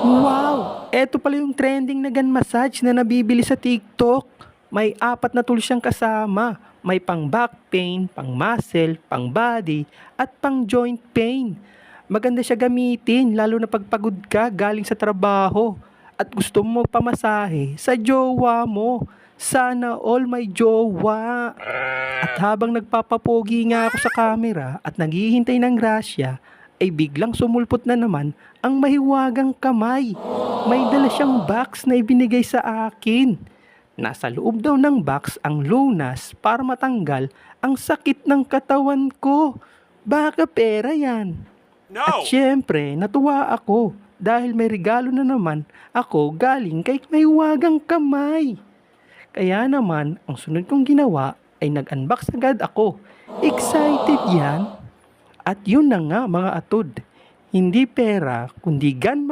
Wow! Eto pala yung trending na gun massage na nabibili sa TikTok. May 4 na tools siyang kasama. May pang back pain, pang muscle, pang body, at pang joint pain. Maganda siya gamitin lalo na pagpagod ka galing sa trabaho at gusto mo pamasahe sa jowa mo. Sana all may jowa. At habang nagpapapogi nga ako sa camera at naghihintay ng grasya, ay biglang sumulpot na naman ang mahiwagang kamay. May dala siyang box na ibinigay sa akin. Nasa loob daw ng box ang lunas para matanggal ang sakit ng katawan ko. Baka pera yan. At syempre, natuwa ako dahil may regalo na naman ako galing kay mahiwagang kamay. Kaya naman, ang sunod kong ginawa ay nag-unbox agad ako. Excited yan. At yun na nga mga atod, hindi pera kundi gun